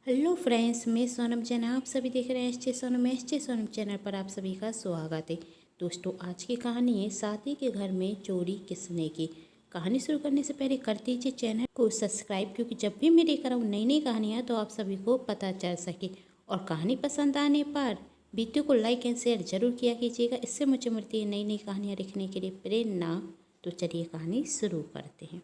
Hello friends, मैं सोनम जैन। आप सभी देख रहे हैं एस जे सोनम चैनल पर आप सभी का स्वागत है। दोस्तों, आज की कहानी है साथी के घर में चोरी किसने की। कहानी शुरू करने से पहले कर दीजिए चैनल को सब्सक्राइब, क्योंकि जब भी मैं लेकर आऊँ नई नई कहानियाँ तो आप सभी को पता चल सके। और कहानी पसंद आने पर वीडियो को लाइक एंड शेयर जरूर किया कीजिएगा। इससे मुझे मिलती है नई नई कहानियाँ लिखने के लिए प्रेरणा। तो चलिए कहानी शुरू करते हैं।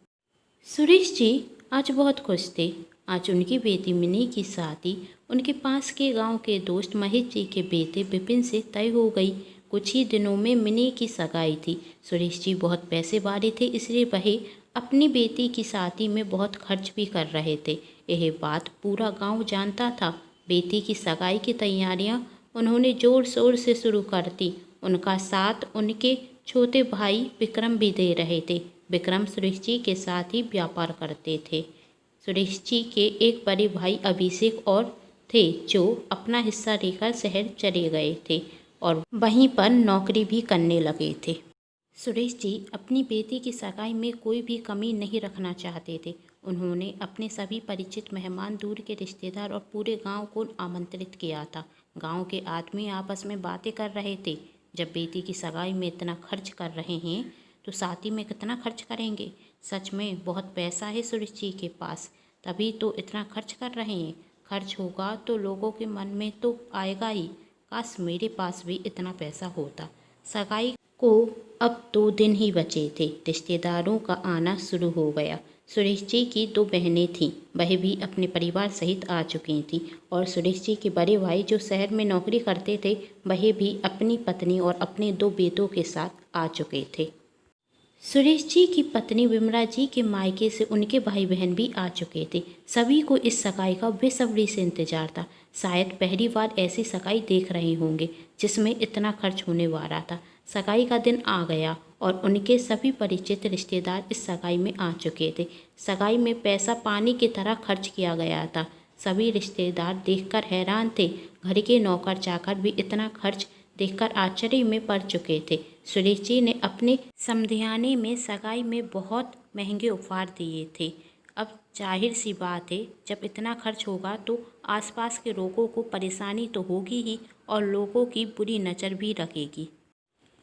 सुरेश जी आज बहुत खुश थे। आज उनकी बेटी मिनी की शादी उनके पास के गांव के दोस्त महेश जी के बेटे विपिन से तय हो गई। कुछ ही दिनों में मिनी की सगाई थी। सुरेश जी बहुत पैसे वाले थे, इसलिए वह अपनी बेटी की शादी में बहुत खर्च भी कर रहे थे। यह बात पूरा गांव जानता था। बेटी की सगाई की तैयारियां उन्होंने जोर शोर से शुरू कर दी। उनका साथ उनके छोटे भाई विक्रम भी दे रहे थे। विक्रम सुरेश जी के साथ ही व्यापार करते थे। सुरेश जी के एक बड़े भाई अभिषेक और थे, जो अपना हिस्सा लेकर शहर चले गए थे और वहीं पर नौकरी भी करने लगे थे। सुरेश जी अपनी बेटी की सगाई में कोई भी कमी नहीं रखना चाहते थे। उन्होंने अपने सभी परिचित मेहमान, दूर के रिश्तेदार और पूरे गांव को आमंत्रित किया था। गांव के आदमी आपस में बातें कर रहे थे, जब बेटी की सगाई में इतना खर्च कर रहे हैं तो शादी में कितना खर्च करेंगे। सच में बहुत पैसा है सुरेश जी के पास, तभी तो इतना खर्च कर रहे हैं। खर्च होगा तो लोगों के मन में तो आएगा ही, काश मेरे पास भी इतना पैसा होता। सगाई को अब 2 दिन ही बचे थे। रिश्तेदारों का आना शुरू हो गया। सुरेश जी की 2 बहनें थीं, वह भी अपने परिवार सहित आ चुकी थीं। और सुरेश जी के बड़े भाई जो शहर में नौकरी करते थे, वह भी अपनी पत्नी और अपने 2 बेटों के साथ आ चुके थे। सुरेश जी की पत्नी विमला जी के मायके से उनके भाई बहन भी आ चुके थे। सभी को इस सगाई का बेसब्री से इंतजार था। शायद पहली बार ऐसी सगाई देख रहे होंगे जिसमें इतना खर्च होने वाला था। सगाई का दिन आ गया और उनके सभी परिचित रिश्तेदार इस सगाई में आ चुके थे। सगाई में पैसा पानी की तरह खर्च किया गया था। सभी रिश्तेदार देखकर हैरान थे। घर के नौकर चाकर भी इतना खर्च देखकर आश्चर्य में पड़ चुके थे। सुरेश जी ने अपने समधियाने में सगाई में बहुत महंगे उपहार दिए थे। अब जाहिर सी बात है, जब इतना खर्च होगा तो आसपास के लोगों को परेशानी तो होगी ही और लोगों की बुरी नज़र भी लगेगी।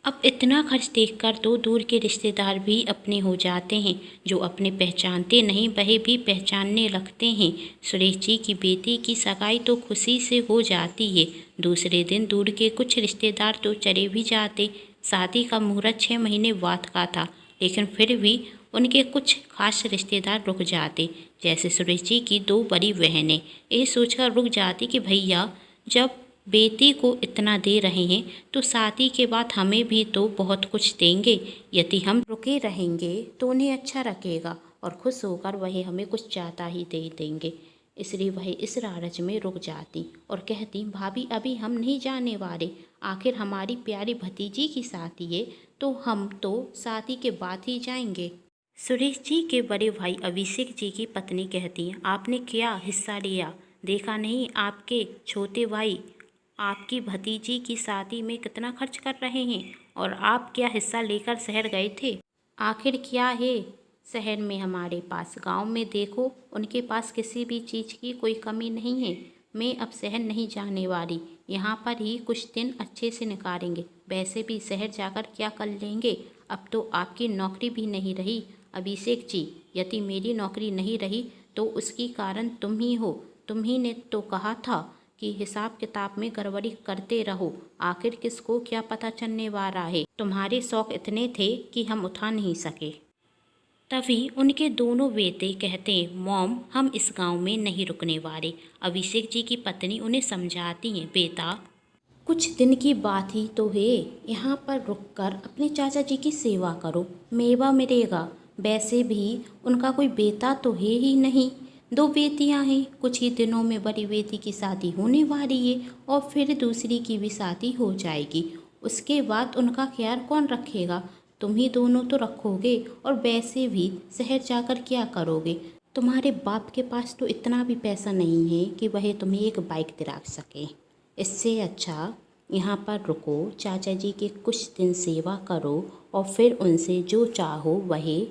अब इतना खर्च देखकर तो दूर के रिश्तेदार भी अपने हो जाते हैं। जो अपने पहचानते नहीं वह भी पहचानने लगते हैं। सुरेश जी की बेटी की सगाई तो खुशी से हो जाती है। दूसरे दिन दूर के कुछ रिश्तेदार तो चले भी जाते। शादी का मुहूर्त 6 महीने बाद का था, लेकिन फिर भी उनके कुछ खास रिश्तेदार रुक जाते। जैसे सुरेश जी की 2 बड़ी बहनें ये सोचकर रुक जाती कि भैया, जब बेटी को इतना दे रहे हैं तो शादी के बाद हमें भी तो बहुत कुछ देंगे। यदि हम रुके रहेंगे तो उन्हें अच्छा लगेगा और खुश होकर वह हमें कुछ ज़्यादा ही दे देंगे। इसलिए वह इस लालच में रुक जाती और कहती, भाभी अभी हम नहीं जाने वाले, आखिर हमारी प्यारी भतीजी की शादी है तो हम तो शादी के बाद ही जाएंगे। सुरेश जी के बड़े भाई अभिषेक जी की पत्नी कहती हैं, आपने क्या हिस्सा लिया, देखा नहीं आपके छोटे भाई आपकी भतीजी की शादी में कितना खर्च कर रहे हैं, और आप क्या हिस्सा लेकर शहर गए थे। आखिर क्या है शहर में हमारे पास, गांव में देखो उनके पास किसी भी चीज़ की कोई कमी नहीं है। मैं अब शहर नहीं जाने वाली, यहाँ पर ही कुछ दिन अच्छे से निकालेंगे। वैसे भी शहर जाकर क्या कर लेंगे, अब तो आपकी नौकरी भी नहीं रही। अभिषेक जी, यदि मेरी नौकरी नहीं रही तो उसकी कारण तुम ही हो। तुम ही ने तो कहा था कि हिसाब किताब में गड़बड़ी करते रहो, आखिर किसको क्या पता चलने वाला है। तुम्हारे शौक इतने थे कि हम उठा नहीं सके। तभी उनके दोनों बेटे कहते, मॉम हम इस गांव में नहीं रुकने वाले। अभिषेक जी की पत्नी उन्हें समझाती हैं, बेटा कुछ दिन की बात ही तो है, यहाँ पर रुककर अपने चाचा जी की सेवा करो, मेवा मिलेगा। वैसे भी उनका कोई बेटा तो है ही नहीं, 2 बेटियाँ हैं। कुछ ही दिनों में बड़ी बेटी की शादी होने वाली है और फिर दूसरी की भी शादी हो जाएगी। उसके बाद उनका ख्याल कौन रखेगा, तुम ही दोनों तो रखोगे। और वैसे भी शहर जाकर क्या करोगे, तुम्हारे बाप के पास तो इतना भी पैसा नहीं है कि वह तुम्हें एक बाइक दिला सके। इससे अच्छा यहाँ पर रुको, चाचा जी के कुछ दिन सेवा करो और फिर उनसे जो चाहो वही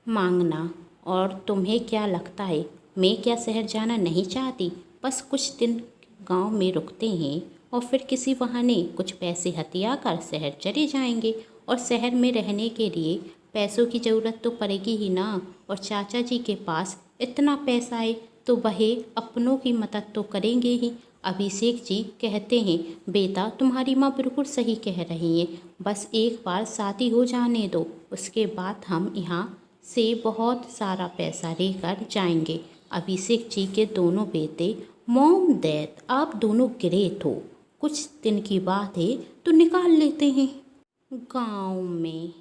मांगना। और तुम्हें क्या लगता है मैं क्या शहर जाना नहीं चाहती, बस कुछ दिन गांव में रुकते हैं और फिर किसी बहाने कुछ पैसे हथिया कर शहर चले जाएंगे। और शहर में रहने के लिए पैसों की ज़रूरत तो पड़ेगी ही ना। और चाचा जी के पास इतना पैसा है तो वह अपनों की मदद तो करेंगे ही। अभिषेक जी कहते हैं, बेटा तुम्हारी माँ बिल्कुल सही कह रही है, बस एक बार शादी हो जाने दो, उसके बाद हम यहाँ से बहुत सारा पैसा लेकर जाएंगे। अभिषेक जी के दोनों बेटे, मॉम डैड आप दोनों ग्रेट हो, कुछ दिन की बात है तो निकाल लेते हैं। गांव में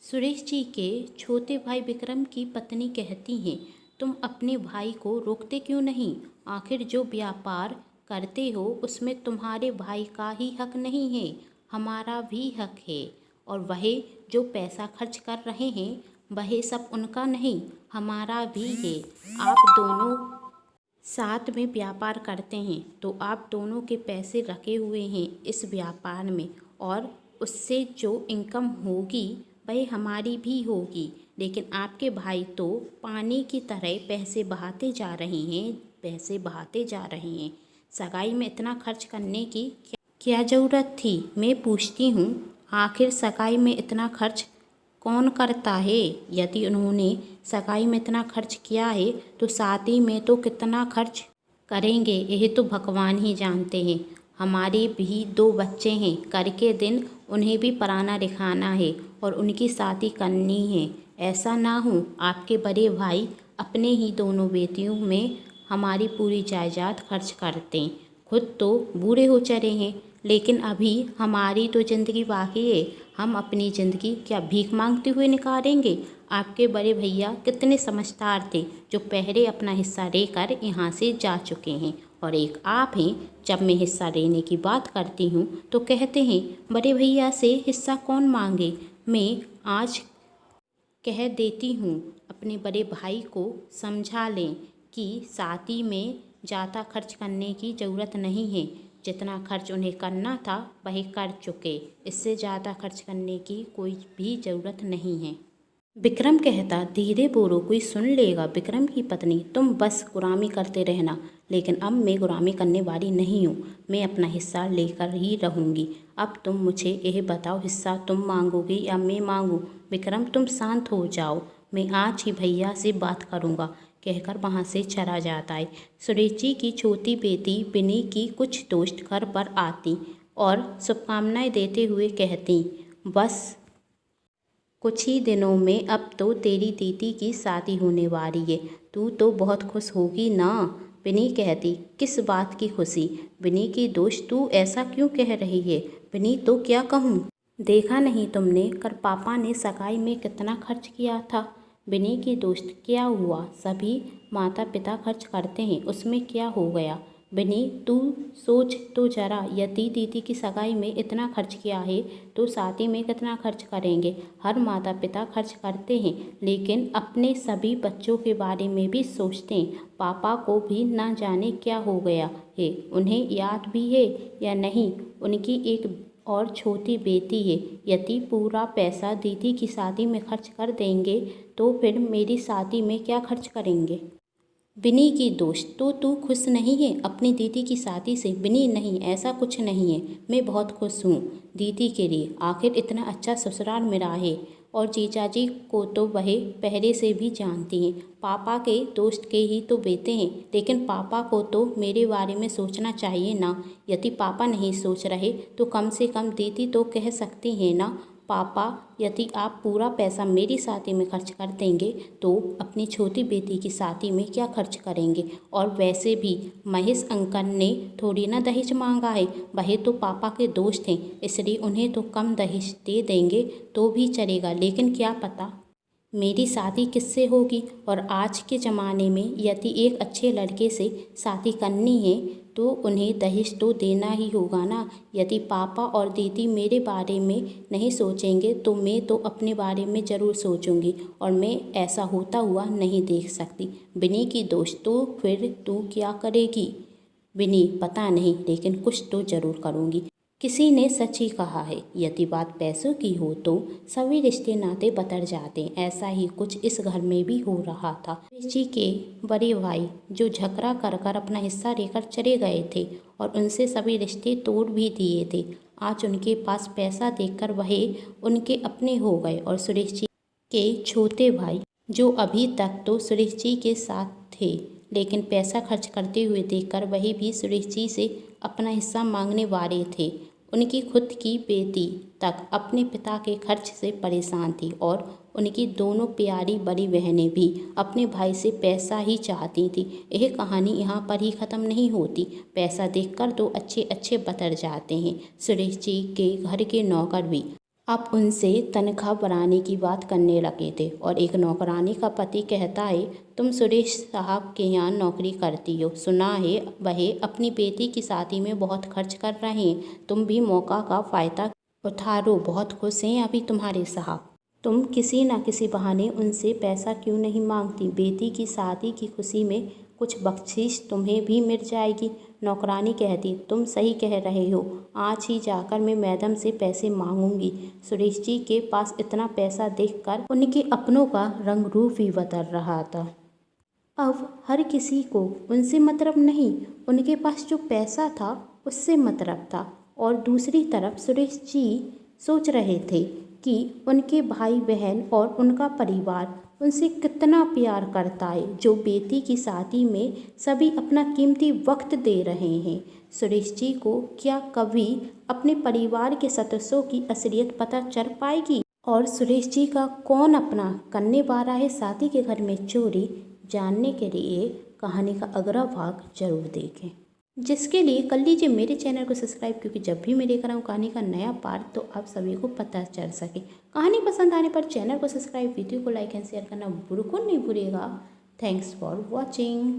सुरेश जी के छोटे भाई विक्रम की पत्नी कहती हैं, तुम अपने भाई को रोकते क्यों नहीं? आखिर जो व्यापार करते हो उसमें तुम्हारे भाई का ही हक नहीं है, हमारा भी हक है। और वह जो पैसा खर्च कर रहे हैं वह सब उनका नहीं, हमारा भी है। आप दोनों साथ में व्यापार करते हैं तो आप दोनों के पैसे रखे हुए हैं इस व्यापार में, और उससे जो इनकम होगी वह हमारी भी होगी। लेकिन आपके भाई तो पानी की तरह पैसे बहाते जा रहे हैं, पैसे बहाते जा रहे हैं। सगाई में इतना खर्च करने की क्या ज़रूरत थी? मैं पूछती हूँ, आखिर सगाई में इतना खर्च कौन करता है? यदि उन्होंने सगाई में इतना खर्च किया है तो शादी में तो कितना खर्च करेंगे यह तो भगवान ही जानते हैं। हमारे भी 2 बच्चे हैं, कर के दिन उन्हें भी पढ़ाना लिखाना है और उनकी शादी करनी है। ऐसा ना हो आपके बड़े भाई अपने ही दोनों बेटियों में हमारी पूरी जायदाद खर्च करते हैं, खुद तो बूढ़े हो चले हैं, लेकिन अभी हमारी तो ज़िंदगी बाकी है। हम अपनी ज़िंदगी क्या भीख मांगते हुए निकालेंगे? आपके बड़े भैया कितने समझदार थे जो पहले अपना हिस्सा लेकर यहाँ से जा चुके हैं, और एक आप हैं, जब मैं हिस्सा लेने की बात करती हूँ तो कहते हैं बड़े भैया से हिस्सा कौन मांगे। मैं आज कह देती हूँ अपने बड़े भाई को समझा लें कि शादी में ज़्यादा खर्च करने की ज़रूरत नहीं है, जितना खर्च उन्हें करना था वह कर चुके, इससे ज़्यादा खर्च करने की कोई भी ज़रूरत नहीं है। विक्रम कहता, धीरे बोलो कोई सुन लेगा। विक्रम की पत्नी, तुम बस गुलामी करते रहना, लेकिन अब मैं गुलामी करने वाली नहीं हूँ, मैं अपना हिस्सा लेकर ही रहूँगी। अब तुम मुझे यह बताओ, हिस्सा तुम मांगोगी या मैं मांगूँ? विक्रम तुम शांत हो जाओ, मैं आज ही भैया से बात करूँगा, कहकर वहाँ से चला जाता है। सुरेश जी की छोटी बेटी बिनी की कुछ दोस्त घर पर आती और शुभकामनाएं देते हुए कहती, बस कुछ ही दिनों में अब तो तेरी दीदी की शादी होने वाली है, तू तो बहुत खुश होगी ना? बिनी कहती, किस बात की खुशी? बिनी की दोस्त, तू ऐसा क्यों कह रही है? बिनी, तो क्या कहूँ? देखा नहीं तुमने कल पापा ने सगाई में कितना खर्च किया था? बिनी की दोस्त, क्या हुआ? सभी माता पिता खर्च करते हैं, उसमें क्या हो गया? बिनी, तू सोच तो जरा, यदि दीदी की सगाई में इतना खर्च किया है तो शादी में कितना खर्च करेंगे? हर माता पिता खर्च करते हैं, लेकिन अपने सभी बच्चों के बारे में भी सोचते हैं। पापा को भी ना जाने क्या हो गया है, उन्हें याद भी है या नहीं, उनकी एक और छोटी बेटी है। यदि पूरा पैसा दीदी की शादी में खर्च कर देंगे तो फिर मेरी शादी में क्या खर्च करेंगे? बिनी की दोस्त, तो तू खुश नहीं है अपनी दीदी की शादी से? बिनी, नहीं, ऐसा कुछ नहीं है, मैं बहुत खुश हूँ दीदी के लिए, आखिर इतना अच्छा ससुराल मिला है। और जीजाजी को तो वह पहले से भी जानती हैं, पापा के दोस्त के ही तो बेटे हैं, लेकिन पापा को तो मेरे बारे में सोचना चाहिए ना। यदि पापा नहीं सोच रहे तो कम से कम दीदी तो कह सकती हैं ना, पापा यदि आप पूरा पैसा मेरी शादी में खर्च कर देंगे तो अपनी छोटी बेटी की शादी में क्या खर्च करेंगे? और वैसे भी महेश अंकल ने थोड़ी ना दहेज मांगा है, वह तो पापा के दोस्त हैं, इसलिए उन्हें तो कम दहेज दे देंगे तो भी चलेगा, लेकिन क्या पता मेरी शादी किससे होगी। और आज के ज़माने में यदि एक अच्छे लड़के से शादी करनी है तो उन्हें दहेज तो देना ही होगा ना। यदि पापा और दीदी मेरे बारे में नहीं सोचेंगे तो मैं तो अपने बारे में ज़रूर सोचूंगी, और मैं ऐसा होता हुआ नहीं देख सकती। बिनी की दोस्त, तो फिर तू क्या करेगी? बिनी, पता नहीं, लेकिन कुछ तो ज़रूर करूँगी। किसी ने सच ही कहा है, यदि बात पैसों की हो तो सभी रिश्ते नाते बदल जाते हैं। ऐसा ही कुछ इस घर में भी हो रहा था। सुरेश जी के बड़े भाई जो झगड़ा कर कर अपना हिस्सा लेकर चले गए थे और उनसे सभी रिश्ते तोड़ भी दिए थे, आज उनके पास पैसा देखकर वह उनके अपने हो गए। और सुरेश जी के छोटे भाई जो अभी तक तो सुरेश जी के साथ थे, लेकिन पैसा खर्च करते हुए देखकर वही भी सुरेश जी से अपना हिस्सा मांगने वाले थे। उनकी खुद की बेटी तक अपने पिता के खर्च से परेशान थी और उनकी दोनों प्यारी बड़ी बहनें भी अपने भाई से पैसा ही चाहती थी। यह कहानी यहाँ पर ही ख़त्म नहीं होती। पैसा देखकर तो अच्छे अच्छे बदल जाते हैं। सुरेश जी के घर के नौकर भी अब उनसे तनख्वाह बढ़ाने की बात करने लगे थे और एक नौकरानी का पति कहता है, तुम सुरेश साहब के यहाँ नौकरी करती हो, सुना है वह अपनी बेटी की शादी में बहुत खर्च कर रहे हैं, तुम भी मौका का फ़ायदा उठा लो, बहुत खुश हैं अभी तुम्हारे साहब, तुम किसी न किसी बहाने उनसे पैसा क्यों नहीं मांगती, बेटी की शादी की खुशी में कुछ बख्शीश तुम्हें भी मिल जाएगी। नौकरानी कहती, तुम सही कह रहे हो, आज ही जाकर मैं मैडम से पैसे मांगूंगी। सुरेश जी के पास इतना पैसा देखकर उनके अपनों का रंग रूप ही बदल रहा था। अब हर किसी को उनसे मतलब नहीं, उनके पास जो पैसा था उससे मतलब था। और दूसरी तरफ सुरेश जी सोच रहे थे कि उनके भाई बहन और उनका परिवार उनसे कितना प्यार करता है, जो बेटी की शादी में सभी अपना कीमती वक्त दे रहे हैं। सुरेश जी को क्या कभी अपने परिवार के सदस्यों की असलियत पता चल पाएगी? और सुरेश जी का कौन अपना करने वाला है शादी के घर में चोरी? जानने के लिए कहानी का अगला भाग जरूर देखें, जिसके लिए कर लीजिए मेरे चैनल को सब्सक्राइब, क्योंकि जब भी मैं लेकर आऊँ कहानी का नया पार्ट तो आप सभी को पता चल सके। कहानी पसंद आने पर चैनल को सब्सक्राइब, वीडियो को लाइक एंड शेयर करना बिल्कुल नहीं भूलिएगा। Thanks for watching.